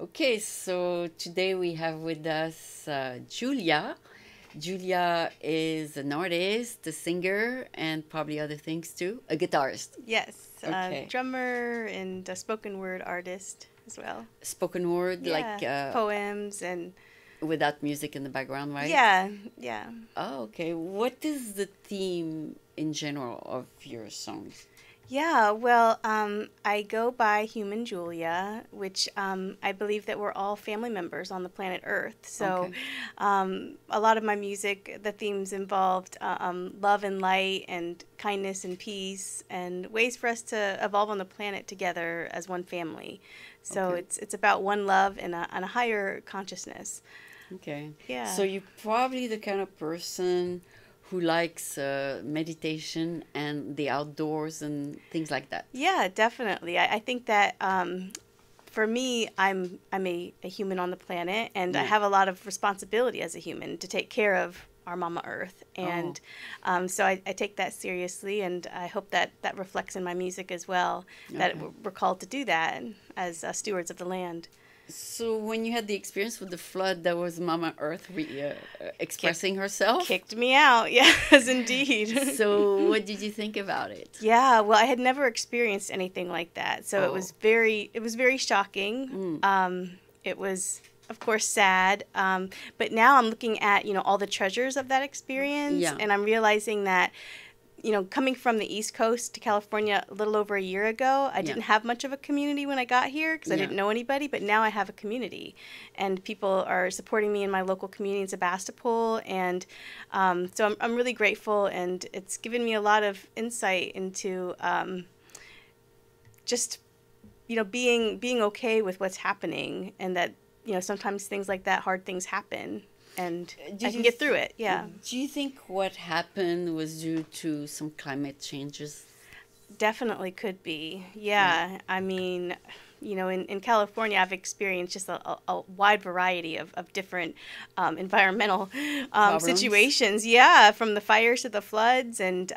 Okay, so today we have with us Julia. Julia is an artist, a singer, and probably other things too. A guitarist. Yes, Okay. drummer and a spoken word artist as well. Spoken word, Yeah, like poems and without music in the background, right? yeah. Oh, okay. What is the theme in general of your songs? Yeah, well, I go by Human Julia, which I believe that we're all family members on the planet Earth. So Okay. a lot of my music, the themes involved love and light and kindness and peace and ways for us to evolve on the planet together as one family. So Okay. it's about one love and a higher consciousness. Okay. So Yeah. you're probably the kind of person who likes meditation and the outdoors and things like that. Yeah, definitely. I think that for me, I'm a human on the planet, and I Yeah. have a lot of responsibility as a human to take care of our Mama Earth, Oh, and so I take that seriously, and I hope that that reflects in my music as well. That okay. we're called to do that as stewards of the land. So when you had the experience with the flood, that was Mama Earth Kick, expressing herself. kicked me out, yes, indeed. So what did you think about it? Yeah, well, I had never experienced anything like that, so Oh, it was very shocking. mm, It was, of course, sad, but now I'm looking at all the treasures of that experience, yeah, and I'm realizing that coming from the East Coast to California a little over a year ago, I yeah, didn't have much of a community when I got here because I yeah. didn't know anybody, but now I have a community, and people are supporting me in my local community in Sebastopol, and so I'm really grateful, and it's given me a lot of insight into just being okay with what's happening, and that sometimes things like that, hard things happen, and I Did can you get through it. Yeah. do you think what happened was due to some climate changes? Definitely could be. Yeah, Yeah. I mean, in California, I've experienced just a wide variety of different environmental problems. situations. Yeah. From the fires to the floods. And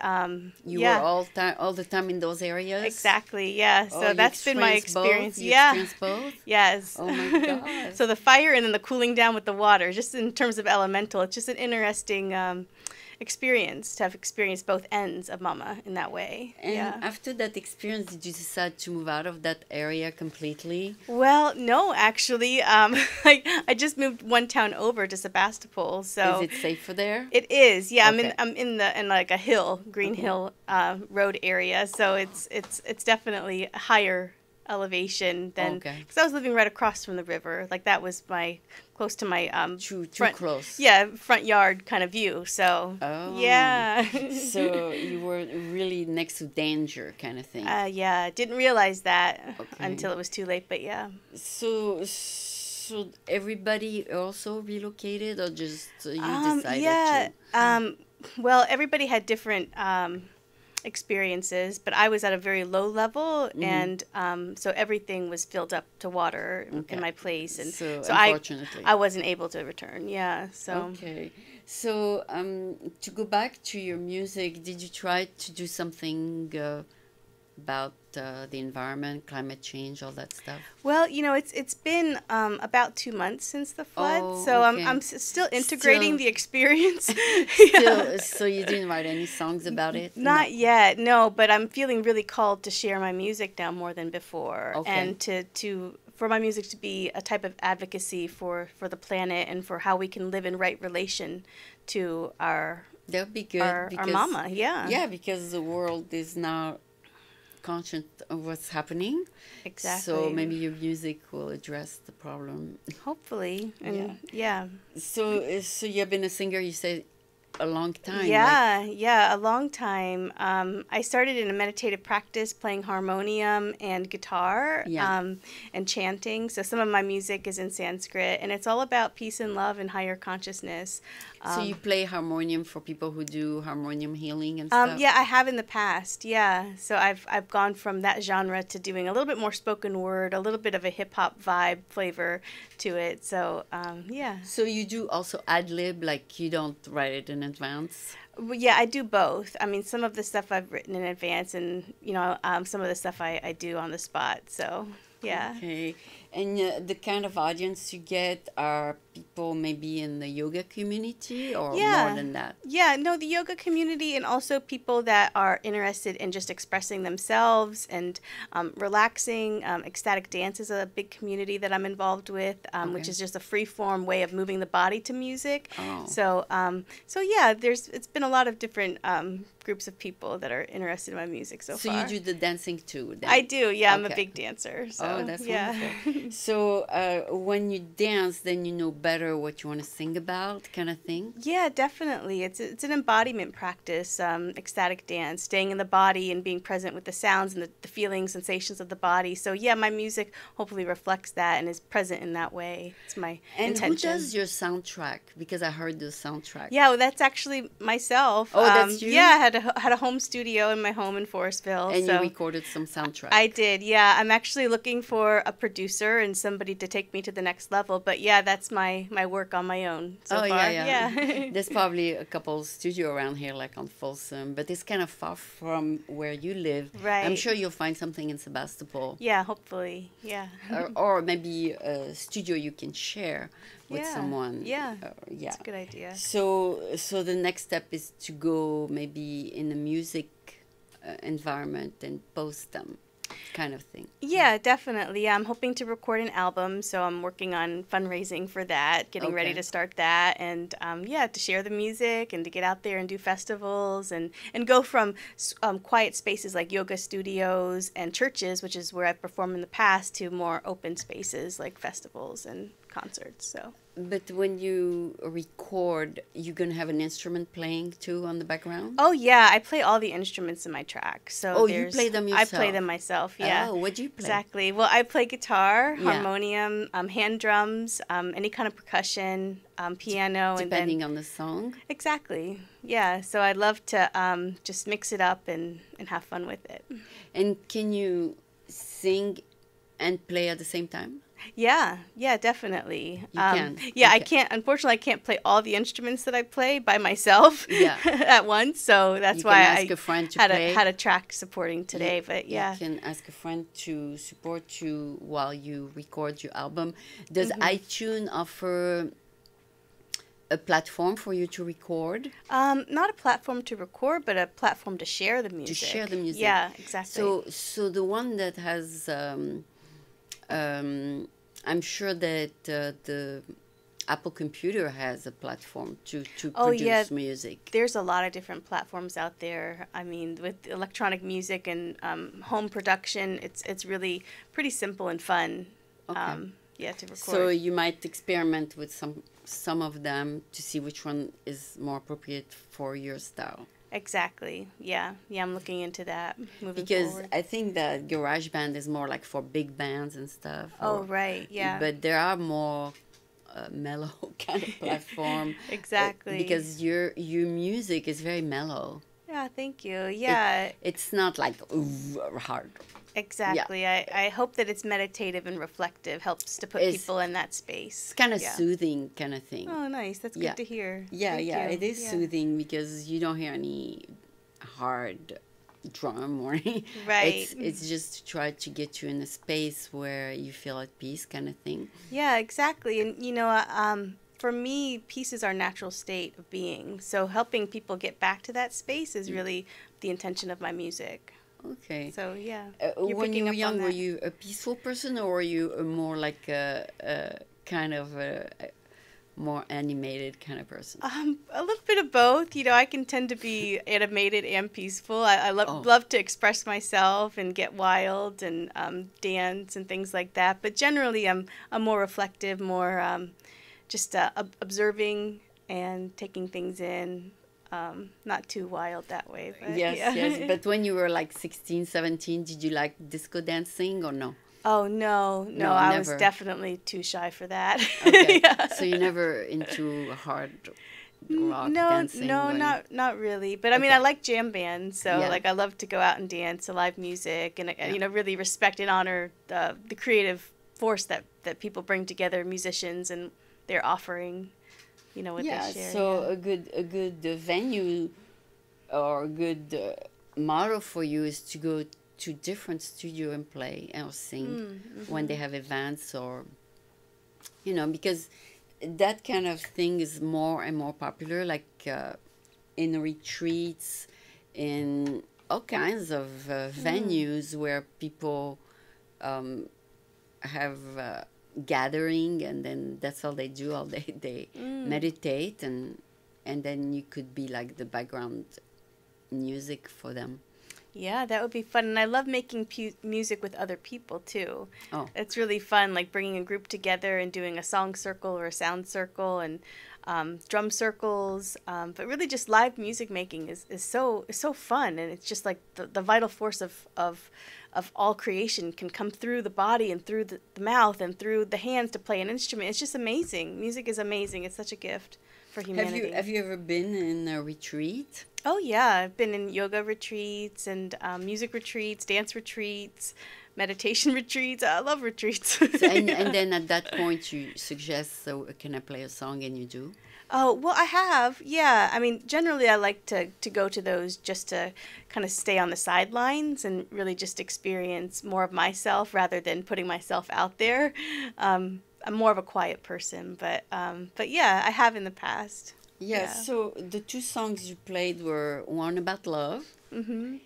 You were yeah, all the time in those areas. exactly. Yeah. Oh, So you that's been my experienced both. experience. You Yeah. experienced both. Yes. Oh my God. So the fire and then the cooling down with the water, just in terms of elemental, it's just an interesting experience to have experienced both ends of Mama in that way. And Yeah. after that experience, did you decide to move out of that area completely? Well, no, actually, like I just moved one town over to Sebastopol, Is so it safer there? it is. Yeah, Okay. I'm in like a hill, Green Okay. Hill road area, so it's definitely a higher elevation than Okay. because I was living right across from the river. Like that was my close to my Too front, close. yeah, front yard kind of view. So Oh. yeah. So you were really next to danger kind of thing. Yeah, didn't realize that Okay. until it was too late, but yeah. So everybody also relocated or just you decided Yeah. to? Well, everybody had different experiences, but I was at a very low level, Mm-hmm. and so everything was filled up to water in Okay. my place, and So so unfortunately. I wasn't able to return. Yeah. So Okay. So to go back to your music, did you try to do something about the environment, climate change, all that stuff? well, it's been about 2 months since the flood, Oh, so I'm okay. still integrating Still, the experience. Yeah. still, so you didn't write any songs about it? No. Not yet, no, but I'm feeling really called to share my music now more than before, Okay. and to for my music to be a type of advocacy for the planet and for how we can live in right relation to That would be good our because, mama. Yeah, yeah, because the world is now conscious of what's happening. So exactly. maybe your music will address the problem. Hopefully, Yeah. and yeah. So you've been a singer, you said, a long time, like, Yeah, a long time. I started in a meditative practice playing harmonium and guitar yeah. and chanting. So some of my music is in Sanskrit, and it's all about peace and love and higher consciousness. So you Um, play harmonium for people who do harmonium healing and stuff? yeah, I have in the past. Yeah, so I've gone from that genre to doing a little bit more spoken word, a little bit of a hip hop vibe flavor to it. So yeah. So you do also ad lib, like you don't write it in advance? Well, yeah, I do both. I mean, some of the stuff I've written in advance, and some of the stuff I do on the spot. So yeah. Okay. And the kind of audience you get are people maybe in the yoga community or more Yeah. than that? Yeah, no, the yoga community and also people that are interested in just expressing themselves and relaxing. Ecstatic dance is a big community that I'm involved with, which Okay. is just a free form way of moving the body to music. Oh. So yeah, it's been a lot of different groups of people that are interested in my music so So far. you do the dancing too then? I do, yeah. I'm a Okay. big dancer, so Oh, that's yeah. wonderful. So when you dance, then you know better what you want to sing about, kind of thing? Yeah, definitely. It's an embodiment practice, ecstatic dance, staying in the body and being present with the sounds and the feelings, sensations of the body. So yeah, my music hopefully reflects that and is present in that way. It's my And who intention. does your soundtrack? Because I heard the soundtrack. Yeah, well, that's actually myself. Oh, that's you? Yeah, I had a home studio in my home in Forestville. And so you recorded some soundtrack. I did, yeah. I'm actually looking for a producer and somebody to take me to the next level. But yeah, that's my work on my own so Oh, far. yeah. There's probably a couple studio around here, like on Folsom, but it's kind of far from where you live. Right. I'm sure you'll find something in Sebastopol. Yeah, hopefully. Yeah. Or maybe a studio you can share with Yeah. someone. Yeah. Yeah. That's a good idea. So the next step is to go maybe in a music environment and post them, kind of thing. Yeah, definitely. Yeah, I'm hoping to record an album, so I'm working on fundraising for that, getting ready Okay. to start that, and yeah, to share the music and to get out there and do festivals and go from quiet spaces like yoga studios and churches, which is where I've performed in the past, to more open spaces like festivals and concerts. So. But when you record, you're going to have an instrument playing too on the background? Oh yeah, I play all the instruments in my track. So Oh, you play them I play yourself? them myself. Yeah. Oh, what do you play? Exactly. Well, I play guitar, Yeah. harmonium, hand drums, any kind of percussion, piano, Depending and then on the song? exactly. Yeah. So I love to just mix it up and have fun with it. And can you sing and play at the same time? Yeah. Yeah. Definitely. You can? Yeah. I Okay. can't. Unfortunately, I can't play all the instruments that I play by myself. Yeah. At once. So that's You why can I ask a friend to had play. had a track supporting today. But yeah. You can ask a friend to support you while you record your album. Does Mm-hmm. iTunes offer a platform for you to record? Not a platform to record, but a platform to share the music. To share the music. Yeah, exactly. So the one that has, I'm sure that the Apple computer has a platform to Oh, produce yeah. music. There's a lot of different platforms out there. I mean, with electronic music and home production, it's really pretty simple and fun. Okay. Yeah, to record. So you might experiment with some of them to see which one is more appropriate for your style. Exactly. Yeah. Yeah, I'm looking into that moving Because forward. I think that garage band is more like for big bands and stuff. Oh, right. Yeah. But there are more mellow kind of platform. Exactly. Because your music is very mellow. Yeah, thank you. Yeah, It's not like hard. exactly. I hope that it's meditative and reflective, helps to put It's- people in that space. It's kind of Yeah. soothing kind of thing. Oh, nice. That's good Yeah. to hear. Yeah, Thank yeah, you. it is Yeah. soothing because you don't hear any hard drum or any. Right. It's just to try to get you in a space where you feel at peace, kind of thing. Yeah, exactly. And for me, peace is our natural state of being. So helping people get back to that space is really the intention of my music. Okay. So yeah, When you're you picking were up on young, were that. you a peaceful person or were you a more like a kind of a more animated kind of person? A little bit of both. I can tend to be animated and peaceful. I Oh. love to express myself and get wild and dance and things like that. But generally, I'm more reflective, more just observing and taking things in. Not too wild that way. But Yes, yeah. yes. But when you were like 16, 17, did you like disco dancing or no? Oh, no. No, I was never. definitely too shy for that. Okay. Yeah. So you're never into hard rock No, dancing? no, or any- not really. But I mean, Okay. I like jam bands, so Yeah. like I love to go out and dance to live music, and really respect and honor the creative force that people bring together, musicians and their offering, what Yeah, they share. so yeah. a good venue or a good motto for you is to go to different studio and play or sing when they have events, or because that kind of thing is more and more popular, like in retreats, in all kinds of venues where people have gathering, and then that's all they do all day. They meditate, and then you could be like the background music for them. Yeah, that would be fun. And I love making music with other people, too. Oh. It's really fun, like bringing a group together and doing a song circle or a sound circle and drum circles. But really just live music making is so fun. And it's just like the vital force of all creation can come through the body and through the mouth and through the hands to play an instrument. It's just amazing. Music is amazing. It's such a gift for humanity. Have you ever been in a retreat? Oh, yeah. I've been in yoga retreats and music retreats, dance retreats, meditation retreats. I love retreats. And then at that point you suggest, so can I play a song, and you do? Oh, well, I have. Yeah. I mean, generally I like to go to those just to kind of stay on the sidelines and really just experience more of myself rather than putting myself out there. I'm more of a quiet person, but yeah, I have in the past. Yeah, so the two songs you played were one about love, and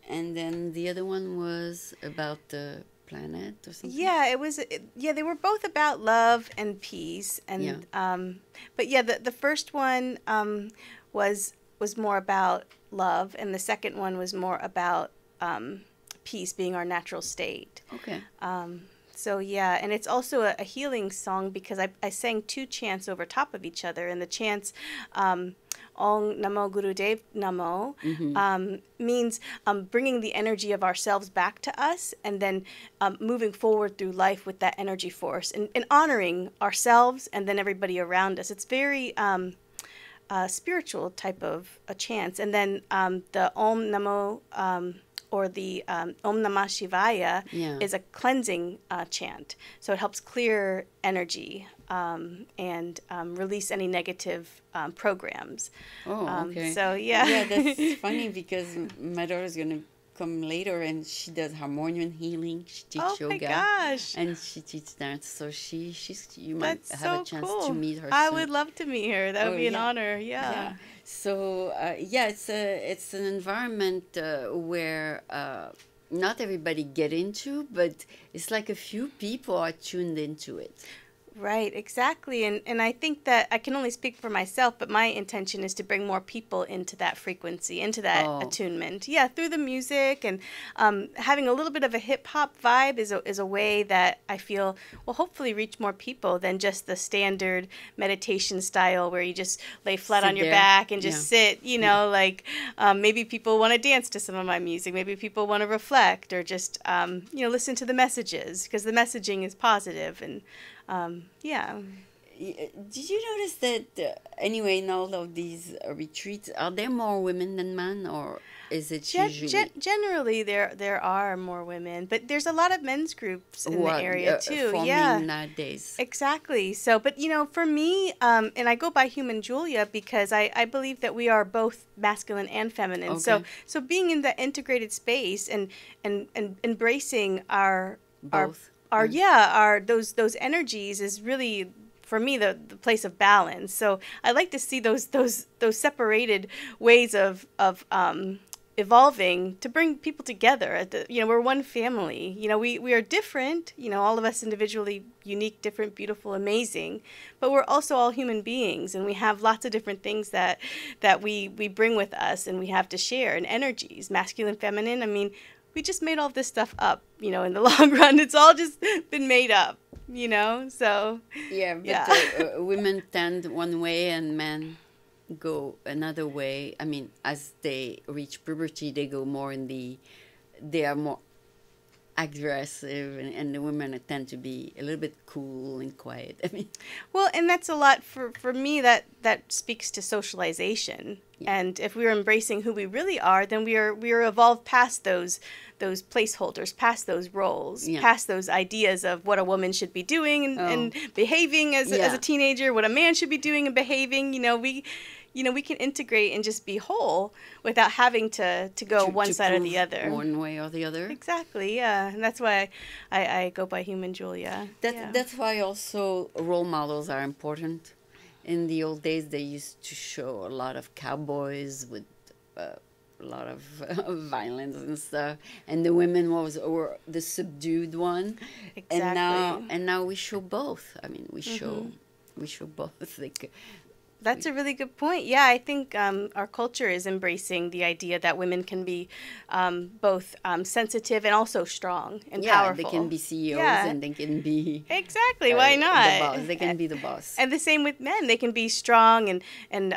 then the other one was about the planet or something. Yeah, it was. Yeah, they were both about love and peace, and but yeah, the first one was more about love, and the second one was more about peace being our natural state. Okay. So yeah, and it's also a healing song because I sang two chants over top of each other, and the chants Om Namo Gurudev Namo means bringing the energy of ourselves back to us, and then moving forward through life with that energy force, and honoring ourselves and then everybody around us. It's very spiritual type of a chant. And then the Om Namo or the Om Namah Shivaya is a cleansing chant. So it helps clear energy and release any negative programs. Oh, okay. So, yeah. Yeah, that's funny because my daughter's going to come later, and she does harmonium healing. She teaches yoga. Oh, my gosh. And she teaches dance. So you might have a chance to meet her I soon. would love to meet her. That would be an honor. Yeah. So it's an environment where not everybody get into, but it's like a few people are tuned into it. Right, exactly. And I think that I can only speak for myself, but my intention is to bring more people into that frequency, into that attunement. Yeah, through the music, and having a little bit of a hip-hop vibe is a way that I feel will hopefully reach more people than just the standard meditation style where you just lay flat on your back and just sit, like maybe people want to dance to some of my music. Maybe people want to reflect or just, listen to the messages because the messaging is positive and yeah. Did you notice that anyway in all of these retreats, are there more women than men, or is it usually? Generally, there are more women, but there's a lot of men's groups in the area too. Forming nowadays. Exactly. So, but for me, and I go by Human Julia because I believe that we are both masculine and feminine. Okay. So being in that integrated space and embracing our those energies is really, for me, the place of balance. So I like to see those separated ways of evolving to bring people together. We're one family. We are different. All of us individually unique, different, beautiful, amazing. But we're also all human beings, and we have lots of different things that we bring with us, and we have to share. And energies, masculine, feminine. I mean, we just made all this stuff up, in the long run. It's all just been made up, so. Yeah, but women tend one way and men go another way. I mean, as they reach puberty, they go more they are more aggressive, and the women tend to be a little bit cool and quiet. I mean, well, and that's a lot for me. That speaks to socialization. Yeah. And if we're embracing who we really are, then we are evolved past those placeholders, past those roles, past those ideas of what a woman should be doing and behaving as a teenager, what a man should be doing and behaving. we can integrate and just be whole without having to go one side or the other. One way or the other. Exactly, yeah. And that's why I go by Human Julia. That's why also role models are important. In the old days, they used to show a lot of cowboys with a lot of violence and stuff, and the women were the subdued one. Exactly. And now we show both. I mean, we show both. Like, that's a really good point. Yeah, I think our culture is embracing the idea that women can be both sensitive and also strong and powerful. Yeah, they can be CEOs and they can be... Exactly, why not? The boss. They can be the boss. And the same with men. They can be strong and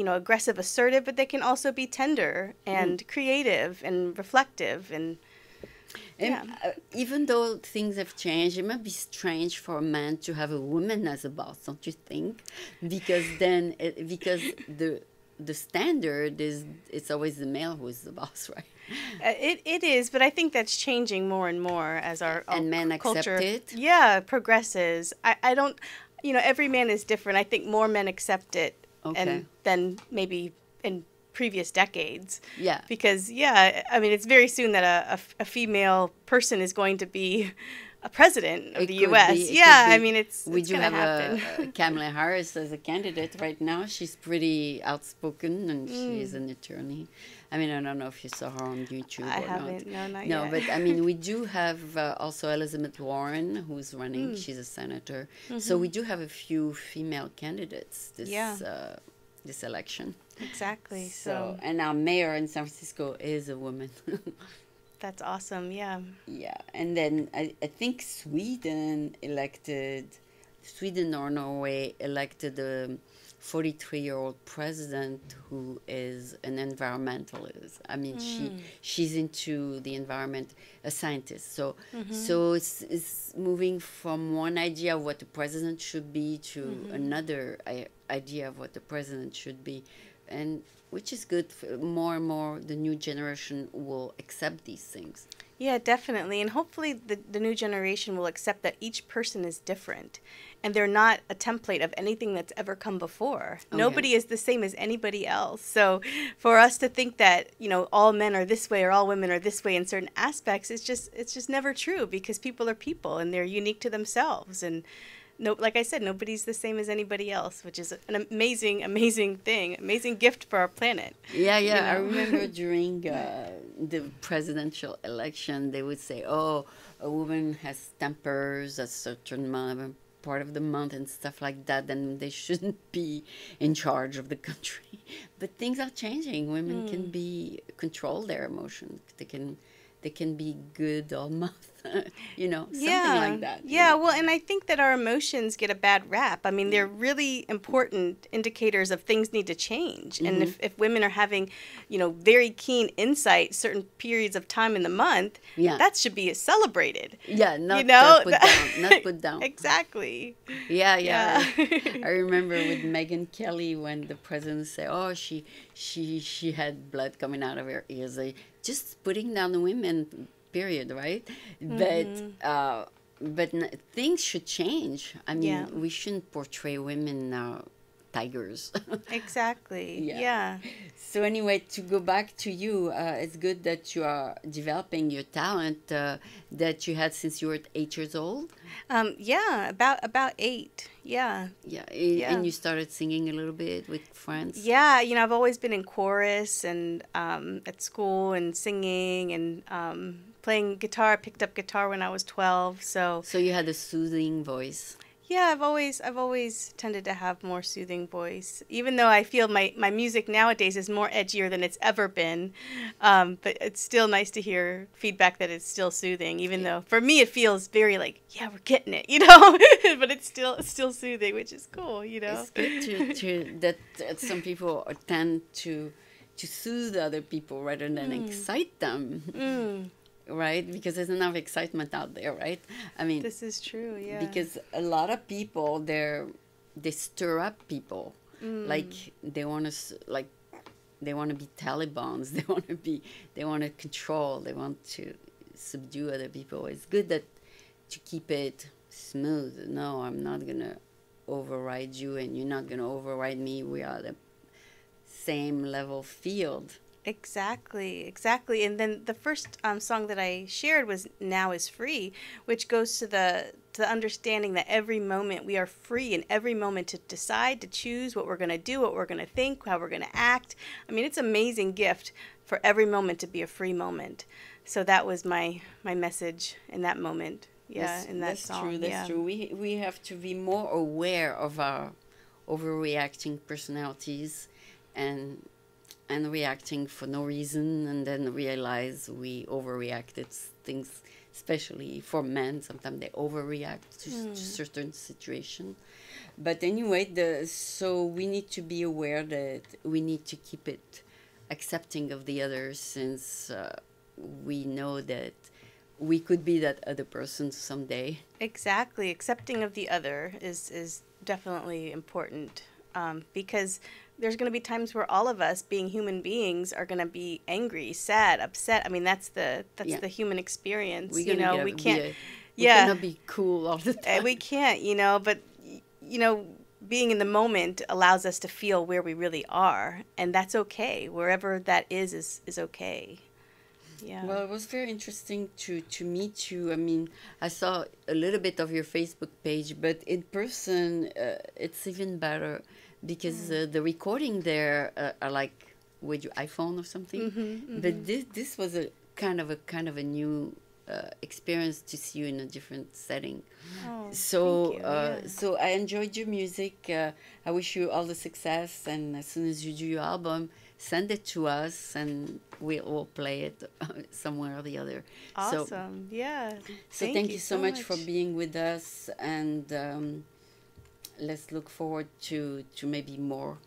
aggressive, assertive, but they can also be tender and creative and reflective and... Even though things have changed, it might be strange for a man to have a woman as a boss, don't you think? Because then, the standard is it's always the male who is the boss, right? It is, but I think that's changing more and more as our men culture, accept it. Yeah, progresses. I don't, every man is different. I think more men accept it, and than maybe in previous decades. Yeah. Because, I mean, it's very soon that a female person is going to be a president of the U.S. I mean, we do have happen. Kamala Harris as a candidate right now. She's pretty outspoken, and she's an attorney. I mean, I don't know if you saw her on YouTube I or haven't. not. Not no, yet. But I mean, we do have also Elizabeth Warren, who's running. She's a senator. So we do have a few female candidates this election. Exactly. And our mayor in San Francisco is a woman. That's awesome. Yeah. Yeah, and then I think Sweden or Norway elected a 43-year-old president who is an environmentalist. I mean, she's into the environment, a scientist. So it's moving from one idea of what the president should be to another idea of what the president should be, and which is good. More and more, the new generation will accept these things. Yeah, definitely. And hopefully the new generation will accept that each person is different and they're not a template of anything that's ever come before. Okay. Nobody is the same as anybody else. So for us to think that, all men are this way or all women are this way in certain aspects, it's just never true, because people are people and they're unique to themselves. And like I said, nobody's the same as anybody else, which is an amazing, amazing thing, amazing gift for our planet. Yeah. I remember during the presidential election, they would say, "Oh, a woman has tempers a certain part of the month and stuff like that, then they shouldn't be in charge of the country." But things are changing. Women can control their emotions. They can be good all month. Something like that. Yeah, well, and I think that our emotions get a bad rap. I mean, they're really important indicators of things need to change. And if women are having, very keen insight certain periods of time in the month, that should be celebrated. Yeah, not put down. Exactly. Yeah. I remember with Megyn Kelly when the president said, "Oh, she had blood coming out of her ears." Just putting down the women, period, right? But things should change. I mean, we shouldn't portray women tigers. Exactly. Yeah. So anyway, to go back to you, it's good that you are developing your talent that you had since you were 8 years old. About 8. Yeah. And you started singing a little bit with friends. Yeah, I've always been in chorus and at school and singing and playing guitar. I picked up guitar when I was 12. So you had a soothing voice. Yeah, I've always tended to have more soothing voice, even though I feel my music nowadays is more edgier than it's ever been. But it's still nice to hear feedback that it's still soothing, even though for me it feels very like, we're getting it, but it's still soothing, which is cool, It's good to that some people tend to soothe other people rather than excite them. Right? Because there's enough excitement out there, right? I mean, this is true, yeah. Because a lot of people, they stir up people. Like they want to be Talibans. They want to control. They want to subdue other people. It's good to keep it smooth. No, I'm not gonna override you, and you're not gonna override me. We are same level field. Exactly, exactly. And then the first song that I shared was "Now Is Free," which goes to the understanding that every moment we are free in every moment to decide, to choose what we're going to do, what we're going to think, how we're going to act. I mean, it's an amazing gift for every moment to be a free moment. So that was my message in that moment. Yeah, in that song. True. That's true. We have to be more aware of our overreacting personalities and reacting for no reason, and then realize we overreacted things, especially for men. Sometimes they overreact to certain situation. But anyway, so we need to be aware that we need to keep it accepting of the other, since we know that we could be that other person someday. Exactly. Accepting of the other is definitely important, because there's going to be times where all of us, being human beings, are going to be angry, sad, upset. I mean, that's the human experience. We can't. We cannot be cool all the time. We can't, but being in the moment allows us to feel where we really are, and that's okay. Wherever that is okay. Yeah. Well, it was very interesting to meet you. I mean, I saw a little bit of your Facebook page, but in person, it's even better, because the recording there are like with your iPhone or something. But this was a kind of a new experience to see you in a different setting. Oh, so thank you. Yeah. so I enjoyed your music. I wish you all the success, and as soon as you do your album, send it to us, and we'll play it somewhere or the other. Awesome. Yeah. So thank you so much for being with us, and let's look forward to maybe more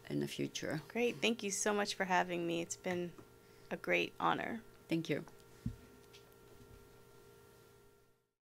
in the future. Great. Thank you so much for having me. It's been a great honor. Thank you.